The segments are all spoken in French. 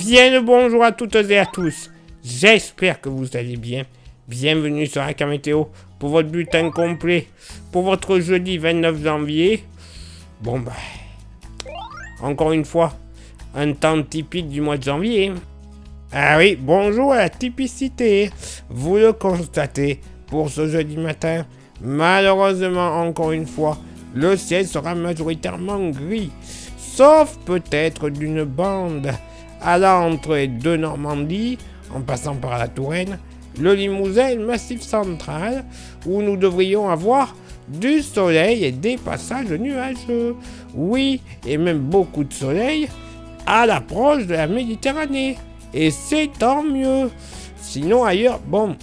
Bien le bonjour à toutes et à tous. J'espère que vous allez bien. Bienvenue sur Aka Météo pour votre bulletin complet pour votre jeudi 29 janvier. Bon bah, encore une fois, un temps typique du mois de janvier. Ah oui, bonjour à la typicité. Vous le constatez, pour ce jeudi matin, malheureusement encore une fois, le ciel sera majoritairement gris. Sauf peut-être d'une bande allant entre les deux Normandies, en passant par la Touraine, le Limousin et le Massif central, où nous devrions avoir du soleil et des passages nuageux. Oui, et même beaucoup de soleil à l'approche de la Méditerranée. Et c'est tant mieux. Sinon ailleurs, bon,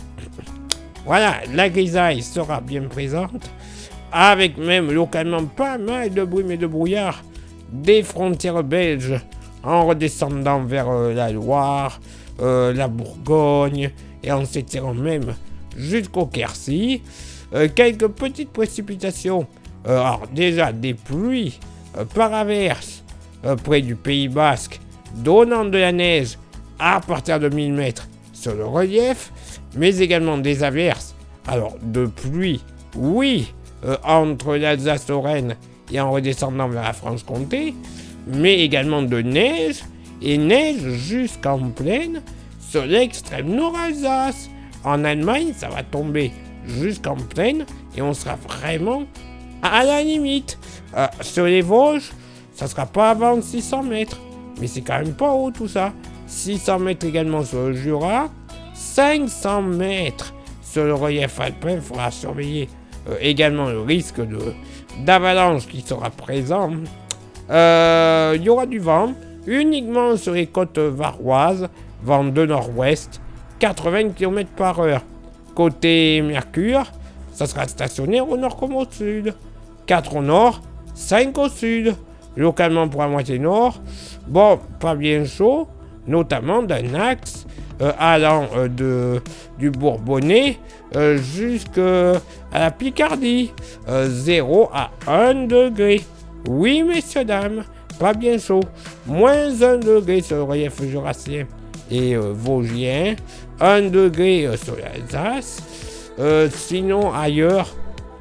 voilà, la grisaille sera bien présente, avec même localement pas mal de brume et de brouillard des frontières belges en redescendant vers la Loire, la Bourgogne et en s'étirant même jusqu'au Quercy. Quelques petites précipitations, alors déjà des pluies par averse près du Pays Basque, donnant de la neige à partir de 1000 mètres sur le relief, mais également des averses, alors de pluie, oui, entre l'Alsace-Lorraine et en redescendant vers la Franche-Comté, mais également de neige, et neige jusqu'en plaine sur l'extrême nord Alsace. En Allemagne, ça va tomber jusqu'en plaine, et on sera vraiment à la limite. Sur les Vosges, ça sera pas avant 600 mètres, mais c'est quand même pas haut tout ça. 600 mètres également sur le Jura, 500 mètres sur le relief alpin. Il faudra surveiller également le risque d'avalanche qui sera présent. Il y aura du vent uniquement sur les côtes varoises, vent de nord-ouest, 80 km/h. Côté Mercure, ça sera stationnaire au nord comme au sud. 4 au nord, 5 au sud. Localement pour la moitié nord, bon, pas bien chaud, notamment d'un axe allant du Bourbonnais jusqu'à la Picardie, 0 à 1 degré. Oui, messieurs, dames, pas bien chaud. Moins 1 degré sur le relief jurassien et vosgien, 1 degré sur l'Alsace. Sinon, ailleurs,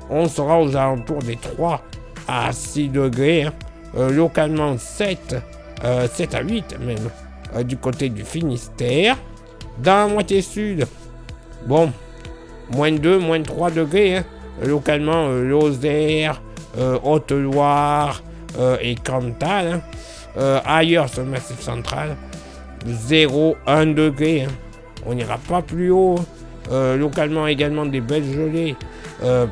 on sera aux alentours des 3 à 6 degrés. Localement 7 à 8 même, du côté du Finistère. Dans la moitié sud, bon, moins 2, moins 3 degrés. Localement, Lozère, Haute-Loire et Cantal. Ailleurs sur le Massif central, 0, 1 degré. On n'ira pas plus haut. Localement également des belles gelées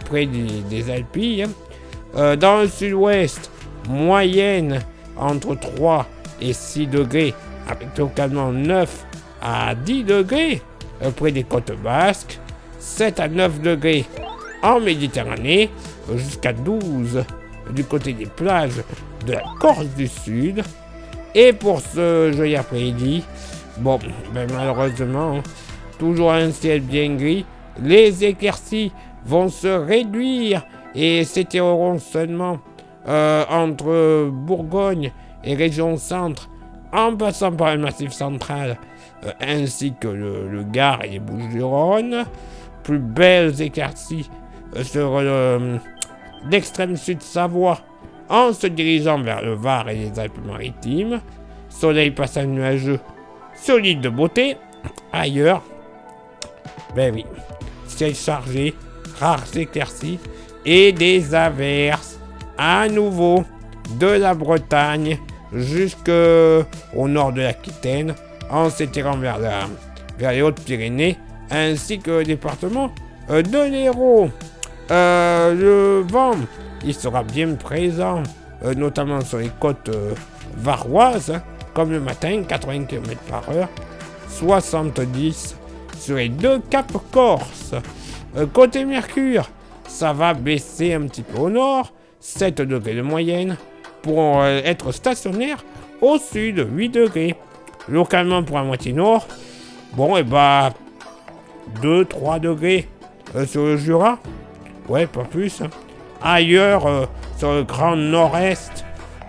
près des Alpilles. Dans le sud-ouest, moyenne entre 3 et 6 degrés, avec localement 9 à 10 degrés près des côtes basques, 7 à 9 degrés en Méditerranée, jusqu'à 12 du côté des plages de la Corse du Sud. Et pour ce jeudi après-midi, bon, ben malheureusement, toujours un ciel bien gris, les éclaircies vont se réduire et s'étireront seulement entre Bourgogne et région centre, en passant par le Massif central, ainsi que le Gard et les Bouches-du-Rhône. Plus belles éclaircies sur l'extrême sud Savoie, en se dirigeant vers le Var et les Alpes-Maritimes. Soleil passant nuageux sur l'île de Beauté. Ailleurs, ben oui, ciel chargé, rares éclaircies et des averses. À nouveau, de la Bretagne jusqu'au nord de l'Aquitaine, en s'étirant vers les Hautes-Pyrénées, ainsi que le département de l'Hérault. Le vent, il sera bien présent, notamment sur les côtes varoises, comme le matin, 80 km/h, 70 sur les deux caps corse. Côté Mercure, ça va baisser un petit peu au nord, 7 degrés de moyenne, pour être stationnaire au sud, 8 degrés. Localement pour la moitié nord, bon, et bah, 2-3 degrés sur le Jura, ouais, pas plus. Ailleurs, sur le grand nord-est,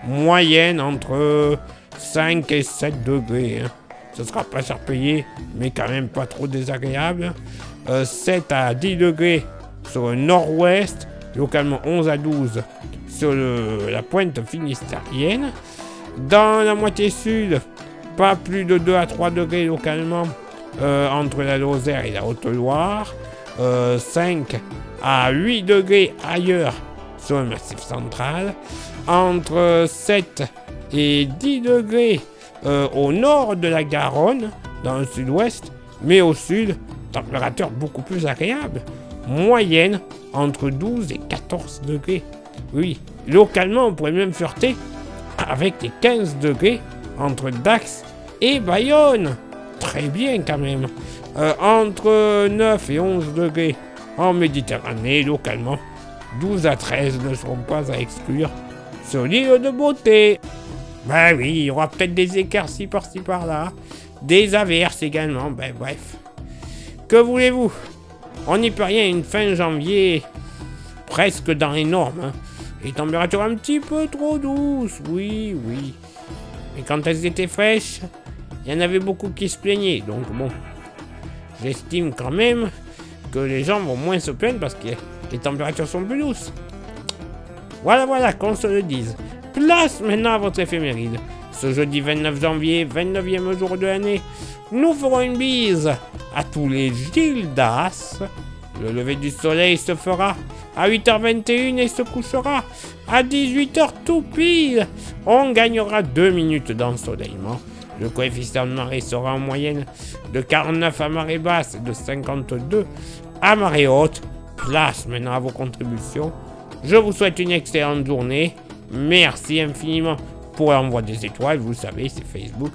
moyenne entre 5 et 7 degrés. ce sera pas cher payé, mais quand même pas trop désagréable. 7 à 10 degrés sur le nord-ouest, localement 11 à 12 sur la pointe finistérienne. Dans la moitié sud, pas plus de 2 à 3 degrés localement entre la Lozère et la Haute-Loire. 5 à 8 degrés ailleurs sur le Massif central. Entre 7 et 10 degrés au nord de la Garonne, dans le sud-ouest, mais au sud, température beaucoup plus agréable. Moyenne entre 12 et 14 degrés. Oui, localement, on pourrait même flirter avec les 15 degrés entre Dax et Bayonne. Très bien quand même. Entre 9 et 11 degrés en Méditerranée, localement. 12 à 13 ne seront pas à exclure sur l'île de Beauté. Ben oui, il y aura peut-être des éclaircies par-ci par-là. Des averses également, ben bref. Que voulez-vous? On n'y peut rien, une fin janvier presque dans les normes. Hein. Les températures un petit peu trop douces, oui. Mais quand elles étaient fraîches, il y en avait beaucoup qui se plaignaient. Donc bon, j'estime quand même que les gens vont moins se plaindre parce que les températures sont plus douces. Voilà, qu'on se le dise. Place maintenant à votre éphéméride. Ce jeudi 29 janvier, 29e jour de l'année, nous ferons une bise à tous les Gildas. Le lever du soleil se fera à 8h21 et se couchera à 18h tout pile. On gagnera 2 minutes d'ensoleillement. Le coefficient de marée sera en moyenne de 49 à marée basse et de 52 à marée haute. Place maintenant à vos contributions. Je vous souhaite une excellente journée. Merci infiniment pour l'envoi des étoiles. Vous savez, c'est Facebook.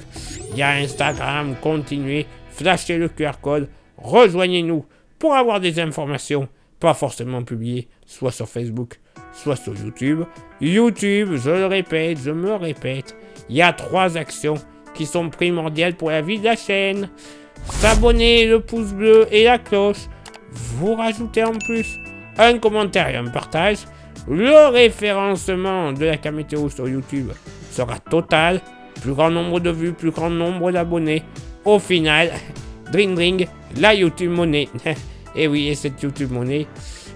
Il y a Instagram. Continuez. Flashez le QR code. Rejoignez-nous pour avoir des informations pas forcément publiées, soit sur Facebook, soit sur YouTube. YouTube, je me répète, il y a 3 actions qui sont primordiales pour la vie de la chaîne. S'abonner, le pouce bleu et la cloche. Vous rajoutez en plus un commentaire et un partage. Le référencement de la Camétéo sur YouTube sera total. Plus grand nombre de vues, plus grand nombre d'abonnés. Au final, dring, la YouTube monnaie. Et oui, et cette YouTube monnaie,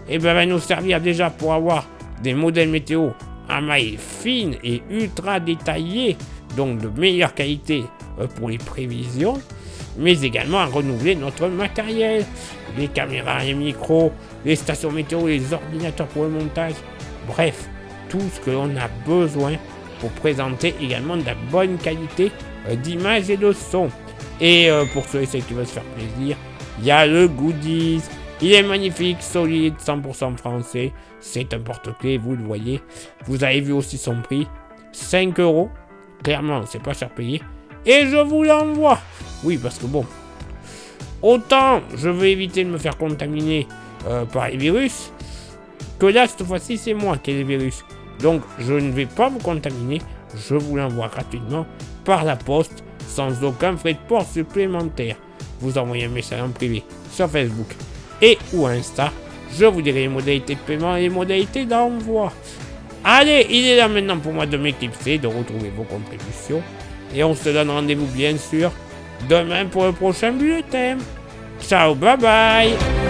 va nous servir déjà pour avoir des modèles météo à maille fine et ultra détaillés, donc de meilleure qualité pour les prévisions, mais également à renouveler notre matériel, les caméras, les micros, les stations météo, les ordinateurs pour le montage, bref, tout ce que l'on a besoin pour présenter également de la bonne qualité d'image et de son. Et pour ceux et celles qui veulent se faire plaisir, il y a le goodies. Il est magnifique, solide, 100% français. C'est un porte-clés, vous le voyez. Vous avez vu aussi son prix. 5 €. Clairement, c'est pas cher payé. Et je vous l'envoie. Oui, parce que bon, autant je veux éviter de me faire contaminer par les virus, que là, cette fois-ci, c'est moi qui ai les virus. Donc, je ne vais pas vous contaminer. Je vous l'envoie gratuitement par la poste, sans aucun frais de port supplémentaire. Vous envoyez un message en privé sur Facebook et ou Insta. Je vous dirai les modalités de paiement et les modalités d'envoi. Allez, il est là maintenant pour moi de m'éclipser, de retrouver vos contributions. Et on se donne rendez-vous bien sûr demain pour le prochain bulletin. Ciao, bye bye.